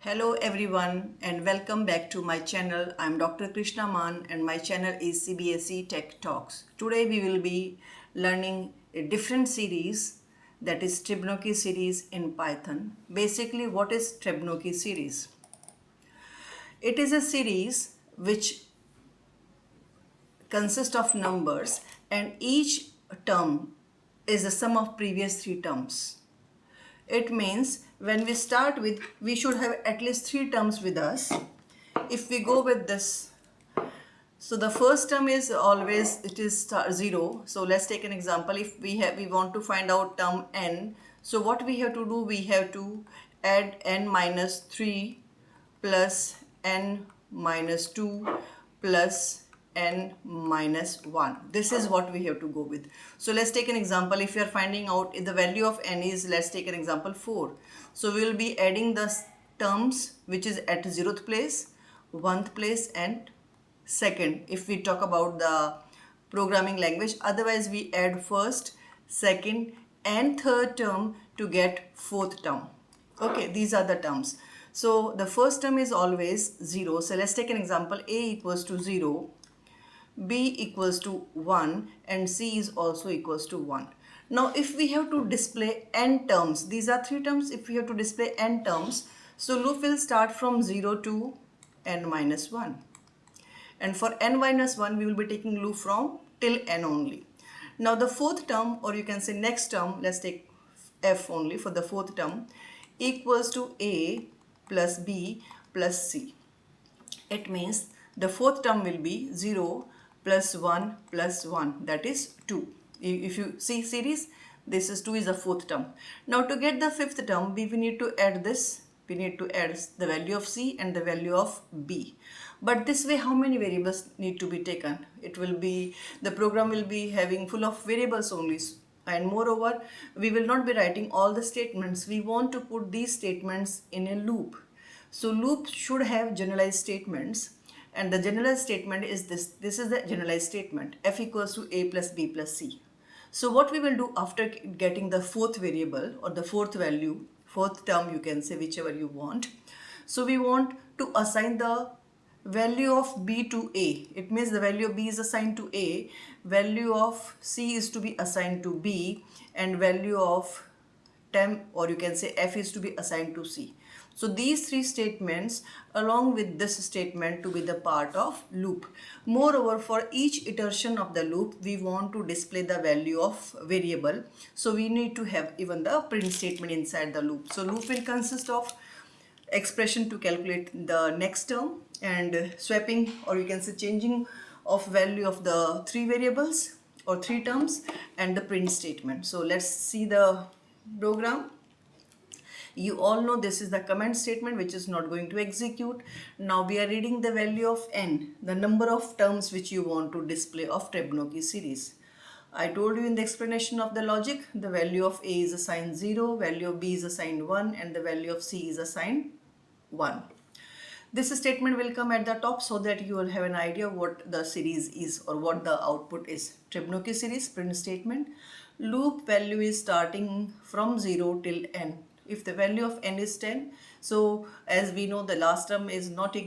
Hello everyone and welcome back to my channel. I'm Dr. Krishna Man and my channel is CBSE TechTalks. Today we will be learning a different series, that is Tribonacci series in Python. Basically, what is Tribonacci series? It is a series which consists of numbers and each term is the sum of previous three terms. It means when we start with, we should have at least three terms with us. If we go with this, so the first term is always, it is 0. So let's take an example. If we want to find out term n, so what we have to do, we have to add n minus 3 plus n minus 2 plus n minus 1. This is what we have to go with. So let's take an example. If you are finding out if the value of n is, let's take an example, 4. So we will be adding the terms which is at 0th place, 1th place and second if we talk about the programming language. Otherwise we add first, second and third term to get fourth term. Okay, these are the terms. So the first term is always 0. So let's take an example. A equals to 0, B equals to 1 and C is also equals to 1. Now if we have to display n terms, these are three terms, if we have to display n terms, so loop will start from 0 to n minus 1. And for n minus 1 we will be taking loop from till n only. Now the fourth term, or you can say next term, let's take f only for the fourth term, equals to A plus B plus C. It means the fourth term will be 0 plus 1 plus 1, that is 2. If you see series, this is 2 is the fourth term. Now to get the fifth term, we need to add this. We need to add the value of C and the value of B. But this way, how many variables need to be taken? It will be, the program will be having full of variables only. And moreover, we will not be writing all the statements. We want to put these statements in a loop. So loop should have generalized statements. And the generalized statement is this. This is the generalized statement. F equals to A plus B plus C. So what we will do after getting the fourth variable or the fourth value, fourth term you can say, whichever you want. So we want to assign the value of B to A. It means the value of B is assigned to A, value of C is to be assigned to B, and value of temp, or you can say F, is to be assigned to C. So these three statements along with this statement to be the part of loop. Moreover, for each iteration of the loop, we want to display the value of variable. So we need to have even the print statement inside the loop. So loop will consist of expression to calculate the next term and swapping, or you can say changing of value of the three variables or three terms and the print statement. So let's see the program. You all know this is the comment statement which is not going to execute. Now we are reading the value of n, the number of terms which you want to display of Tribonacci series. I told you in the explanation of the logic, the value of A is assigned 0, value of B is assigned 1 and the value of C is assigned 1. This statement will come at the top so that you will have an idea what the series is or what the output is. Tribonacci series print statement. Loop value is starting from 0 till n. If the value of n is 10, so as we know the last term is not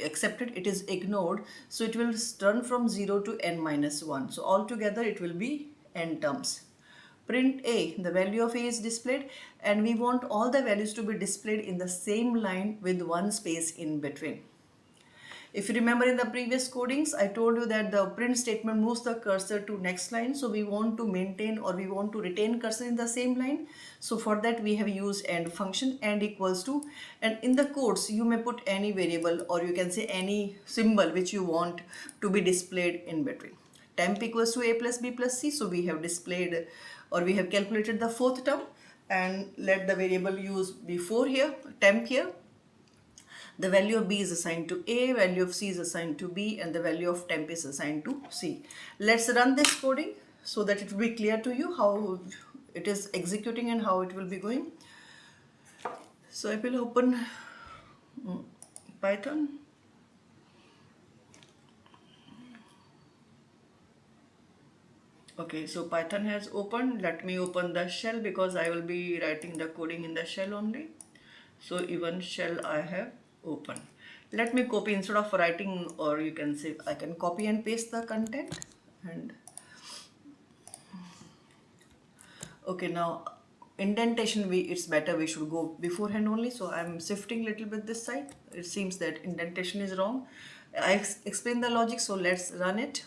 accepted, it is ignored. So it will run from 0 to n minus 1. So altogether it will be n terms. Print A, the value of A is displayed and we want all the values to be displayed in the same line with one space in between. If you remember in the previous codings, I told you that the print statement moves the cursor to next line. So we want to maintain or we want to retain cursor in the same line. So for that we have used AND function, AND equals to, and in the quotes you may put any variable or you can say any symbol which you want to be displayed in between. Temp equals to A plus B plus C. So we have displayed or we have calculated the fourth term and let the variable use before here, temp here. The value of B is assigned to A, value of C is assigned to B, and the value of temp is assigned to C. Let's run this coding so that it will be clear to you how it is executing and how it will be going. So I will open Python. Okay, so Python has opened. Let me open the shell because I will be writing the coding in the shell only. So even shell I have opened. Let me copy instead of writing, or you can say I can copy and paste the content. And okay, now indentation, it's better we should go beforehand only. So I'm shifting little bit this side. It seems that indentation is wrong. I explained the logic, so let's run it.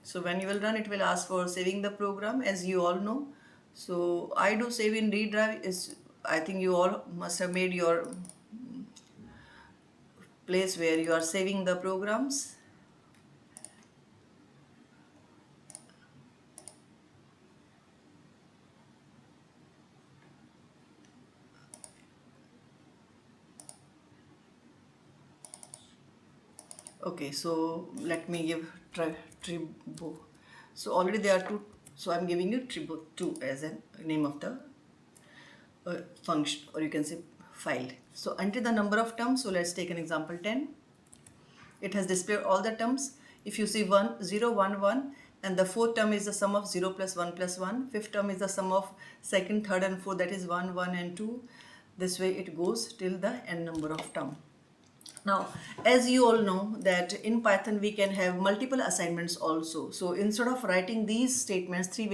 So when you will run, it will ask for saving the program, as you all know. So I do save in D drive. Is, I think you all must have made your place where you are saving the programs. Okay, so let me give Tribo. So already there are two, so I'm giving you Tribo 2 as a name of the function, or you can say file. So enter the number of terms. So let's take an example 10. It has displayed all the terms. If you see 1, 0, 1, 1, and the fourth term is the sum of 0 plus 1 plus 1. Fifth term is the sum of second, third, and fourth, that is 1, 1, and 2. This way it goes till the n number of term. Now, as you all know that in Python we can have multiple assignments also. So instead of writing these statements, three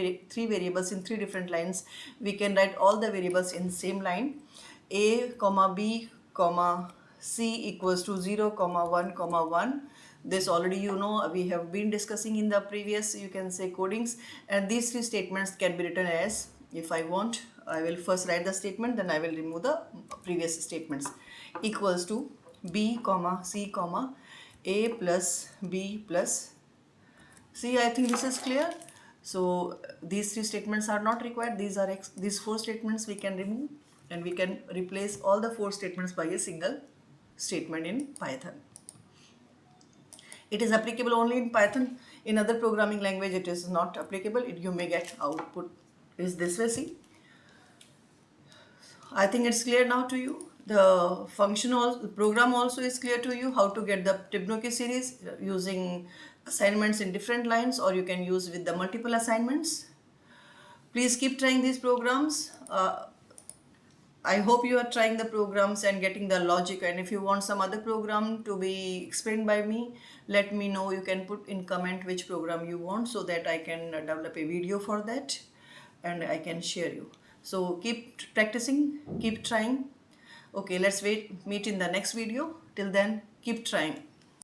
variables in three different lines, we can write all the variables in same line. A, comma B, comma C equals to 0, comma 1, comma 1. This already you know, we have been discussing in the previous, you can say, codings. And these three statements can be written as, if I want, I will first write the statement, then I will remove the previous statements. Equals to B comma C comma A plus B plus C. I think this is clear. So these three statements are not required. These four statements we can remove, and we can replace all the four statements by a single statement in Python. It is applicable only in Python. In other programming language it is not applicable. You may get output is this way. See, I think it's clear now to you. The program also is clear to you, how to get the Tribonacci series using assignments in different lines, or you can use with the multiple assignments. Please keep trying these programs. I hope you are trying the programs and getting the logic, and if you want some other program to be explained by me, let me know. You can put in comment which program you want, so that I can develop a video for that and I can share you. So keep practicing, keep trying. Okay, let's meet in the next video. Till then, keep trying.